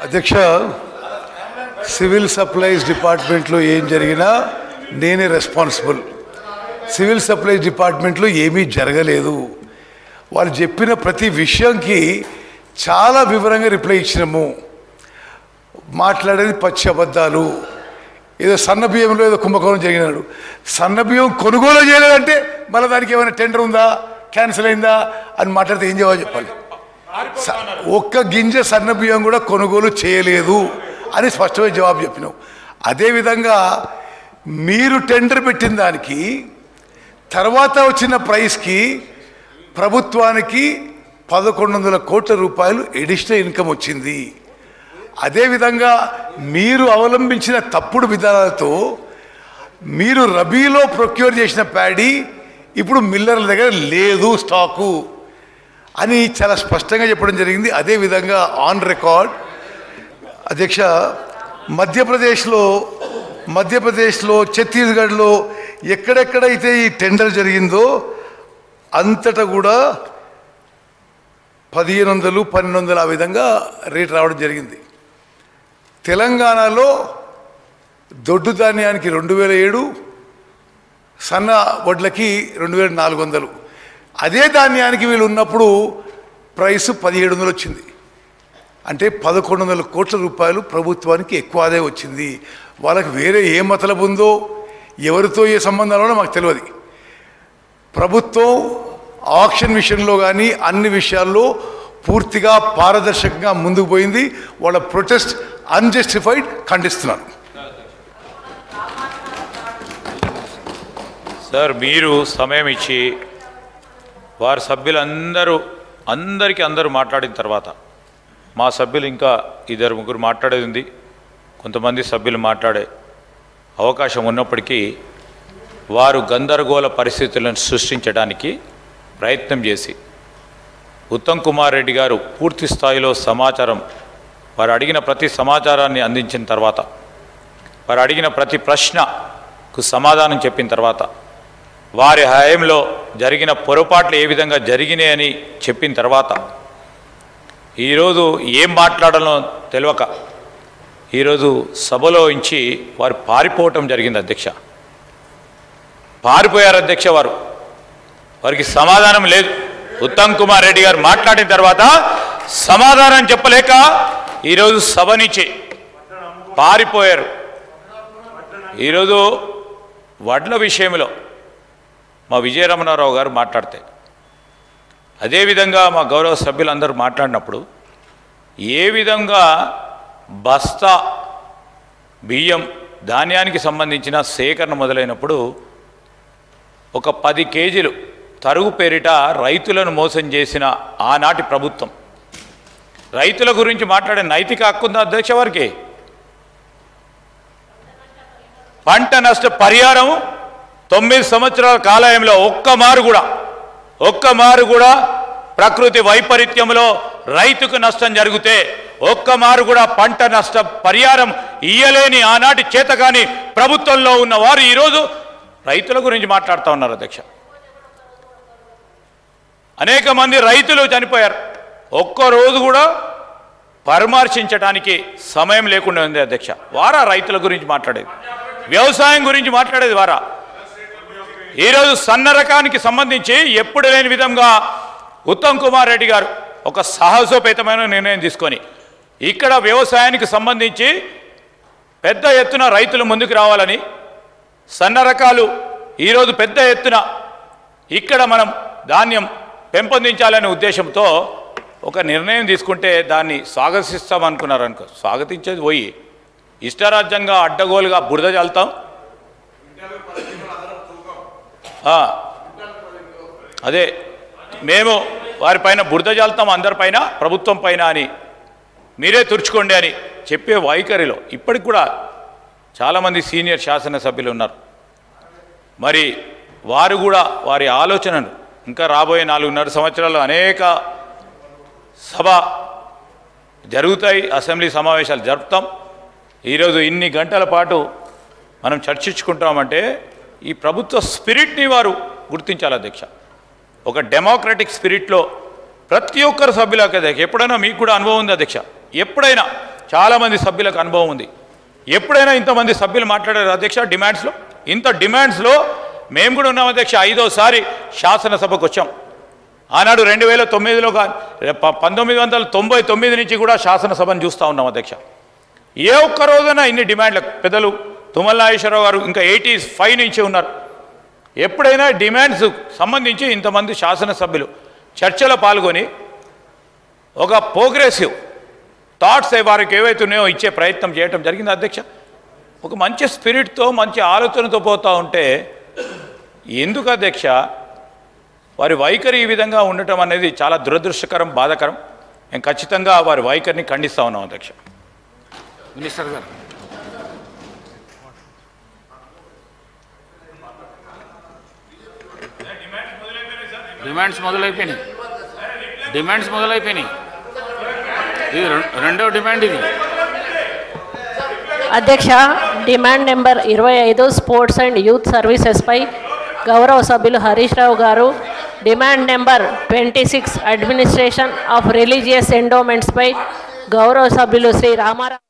అధ్యక్ష, civil supplies డిపార్ట్మెంట్లో ఏం జరిగినా నేనే రెస్పాన్సిబుల్. సివిల్ సప్లైస్ డిపార్ట్మెంట్లో ఏమీ జరగలేదు. వాళ్ళు చెప్పిన ప్రతి విషయంకి చాలా వివరంగా రిప్లై ఇచ్చినాము. మాట్లాడేది పచ్చి అబద్ధాలు. ఏదో సన్నబియ్యంలో ఏదో కుంభకోణం జరిగినాడు. సన్నబియ్యం కొనుగోలు చేయలేదంటే మళ్ళీ దానికి ఏమైనా టెండర్ ఉందా, క్యాన్సిల్ అయిందా అని మాట్లాడితే ఏం జవాబు చెప్పాలి? ఒక్క గింజ సన్నబియ్యం కూడా కొనుగోలు చేయలేదు అని స్పష్టమైన జవాబు చెప్పినావు. అదేవిధంగా మీరు టెండర్ పెట్టిన దానికి తర్వాత వచ్చిన ప్రైస్కి ప్రభుత్వానికి 1100 కోట్ల రూపాయలు ఎడిషనల్ ఇన్కమ్ వచ్చింది. అదేవిధంగా మీరు అవలంబించిన తప్పుడు విధానాలతో మీరు రబీలో ప్రొక్యూర్ చేసిన ప్యాడీ ఇప్పుడు మిల్లర్ల దగ్గర లేదు స్టాకు అని చాలా స్పష్టంగా చెప్పడం జరిగింది. అదేవిధంగా ఆన్ రికార్డ్ అధ్యక్ష, మధ్యప్రదేశ్లో ఛత్తీస్గఢ్లో ఎక్కడెక్కడైతే ఈ టెండర్ జరిగిందో అంతటా కూడా 1500, 1200 ఆ విధంగా రేట్ రావడం జరిగింది. తెలంగాణలో దొడ్డు ధాన్యానికి 2007, సన్న వడ్లకి 2400. అదే ధాన్యానికి వీళ్ళు ఉన్నప్పుడు ప్రైస్ 1700 వచ్చింది. అంటే 1100 కోట్ల రూపాయలు ప్రభుత్వానికి ఎక్కువ ఆదాయం వచ్చింది. వాళ్ళకి వేరే ఏ మతలబు ఉందో, ఎవరితో ఏ సంబంధాలు మాకు తెలియదు. ప్రభుత్వం ఆక్షన్ విషయంలో కానీ అన్ని విషయాల్లో పూర్తిగా పారదర్శకంగా ముందుకు పోయింది. వాళ్ళ ప్రొటెస్ట్ అన్జస్టిఫైడ్, ఖండిస్తున్నాను. సార్, మీరు సమయం ఇచ్చి వారి అందరూ మాట్లాడిన తర్వాత మా సభ్యులు ఇంకా 2-3 మాట్లాడేది ఉంది. కొంతమంది సభ్యులు మాట్లాడే అవకాశం ఉన్నప్పటికీ వారు గందరగోళ పరిస్థితులను సృష్టించడానికి ప్రయత్నం చేసి ఉత్తమ్ కుమార్ రెడ్డి గారు పూర్తి స్థాయిలో వారు అడిగిన ప్రతి సమాచారాన్ని అందించిన తర్వాత, వారు అడిగిన ప్రతి ప్రశ్నకు సమాధానం చెప్పిన తర్వాత, వారి హయాంలో జరిగిన పొరపాట్లు ఏ విధంగా జరిగినాయని చెప్పిన తర్వాత ఈరోజు ఏం మాట్లాడాలో తెలియక ఈరోజు సభలో నుంచి వారు పారిపోవటం జరిగింది. అధ్యక్ష, పారిపోయారు అధ్యక్ష. వారికి సమాధానం లేదు. ఉత్తమ్ కుమార్ రెడ్డి గారు మాట్లాడిన తర్వాత సమాధానం చెప్పలేక ఈరోజు సభ నుంచి పారిపోయారు. ఈరోజు వడ్ల విషయంలో మా విజయరమణారావు గారు మాట్లాడితే, అదేవిధంగా మా గౌరవ సభ్యులందరూ మాట్లాడినప్పుడు ఏ విధంగా బస్తా బియ్యం ధాన్యానికి సంబంధించిన సేకరణ మొదలైనప్పుడు ఒక 10 కేజీలు తరుగు పేరిట రైతులను మోసం చేసిన ఆనాటి ప్రభుత్వం, రైతుల గురించి మాట్లాడే నైతిక హక్కు ఉందా అధ్యక్ష వారికి? పంట నష్ట పరిహారం 9 సంవత్సరాల కాలంలో ఒక్క మారు కూడా ప్రకృతి వైపరీత్యంలో రైతుకు నష్టం జరిగితే ఒక్క మారు కూడా పంట నష్ట పరిహారం ఇయ్యలేని ఆనాటి చేతగాని ప్రభుత్వంలో ఉన్న వారు ఈరోజు రైతుల గురించి మాట్లాడుతూ ఉన్నారు అధ్యక్ష. అనేక మంది రైతులు చనిపోయారు. ఒక్కరోజు కూడా పరామర్శించడానికి సమయం లేకుండా ఉంది అధ్యక్ష. వారా రైతుల గురించి మాట్లాడేది? వ్యవసాయం గురించి మాట్లాడేది వారా? ఈరోజు సన్న రకానికి సంబంధించి ఎప్పుడు లేని విధంగా ఉత్తమ్ కుమార్ రెడ్డి గారు ఒక సాహసోపేతమైన నిర్ణయం తీసుకొని ఇక్కడ వ్యవసాయానికి సంబంధించి పెద్ద ఎత్తున రైతులు ముందుకు రావాలని, సన్న రకాలు ఈరోజు పెద్ద ఎత్తున ఇక్కడ మనం ధాన్యం పెంపొందించాలనే ఉద్దేశంతో ఒక నిర్ణయం తీసుకుంటే దాన్ని స్వాగతిస్తామనుకున్నారనుకో. స్వాగతించేది పోయి ఇష్టరాజ్యంగా అడ్డగోలుగా బురద చల్లుతాం. అదే మేము వారిపైన బురద చల్లుతాం, అందరిపైన, ప్రభుత్వం పైన అని, మీరే తుడుచుకోండి అని చెప్పే వైఖరిలో ఇప్పటికి కూడా చాలామంది సీనియర్ శాసనసభ్యులు ఉన్నారు. మరి వారు కూడా వారి ఆలోచనను ఇంకా రాబోయే 4.5 సంవత్సరాల్లో అనేక సభ జరుగుతాయి, అసెంబ్లీ సమావేశాలు జరుపుతాం. ఈరోజు ఇన్ని గంటల పాటు మనం చర్చించుకుంటామంటే ఈ ప్రభుత్వ స్పిరిట్ని వారు గుర్తించాలి అధ్యక్ష. ఒక డెమోక్రటిక్ స్పిరిట్లో ప్రతి ఒక్కరు సభ్యులకు అధ్యక్ష. ఎప్పుడైనా మీకు కూడా అనుభవం ఉంది అధ్యక్ష, ఎప్పుడైనా చాలామంది సభ్యులకు అనుభవం ఉంది. ఎప్పుడైనా ఇంతమంది సభ్యులు మాట్లాడారు అధ్యక్ష డిమాండ్స్లో? ఇంత డిమాండ్స్లో మేము కూడా ఉన్నాం అధ్యక్ష. 5వసారి శాసనసభకు వచ్చాం. ఆనాడు 2009లో 1999 నుంచి కూడా శాసనసభను చూస్తూ ఉన్నాం అధ్యక్ష. ఏ ఒక్క రోజున ఇన్ని డిమాండ్లకు పెద్దలు తుమ్మల నాగేశ్వరరావు గారు ఇంకా 85 నుంచి ఉన్నారు. ఎప్పుడైనా డిమాండ్స్ సంబంధించి ఇంతమంది శాసనసభ్యులు చర్చలో పాల్గొని ఒక ప్రోగ్రెసివ్ థాట్స్ వారికి ఏవైతే ఉన్నాయో ఇచ్చే ప్రయత్నం చేయడం జరిగింది అధ్యక్ష. ఒక మంచి స్పిరిట్తో మంచి ఆలోచనతో పోతూ ఉంటే ఎందుకు అధ్యక్ష వారి వైఖరి ఈ విధంగా ఉండటం అనేది చాలా దురదృష్టకరం, బాధాకరం. మేము ఖచ్చితంగా వారి వైఖరిని ఖండిస్తూ ఉన్నాం అధ్యక్ష. మినిస్టర్ గారు డిమాండ్స్ మొదలైపోయినాయి. ఇది రెండవ డిమాండ్. ఇది అధ్యక్ష, demand number 25 sports and youth సర్వీసెస్పై గౌరవ సభ్యులు హరీష్ రావు గారు, demand number 26 administration of religious ఎండోమెంట్స్పై గౌరవ సభ్యులు శ్రీ రామారావు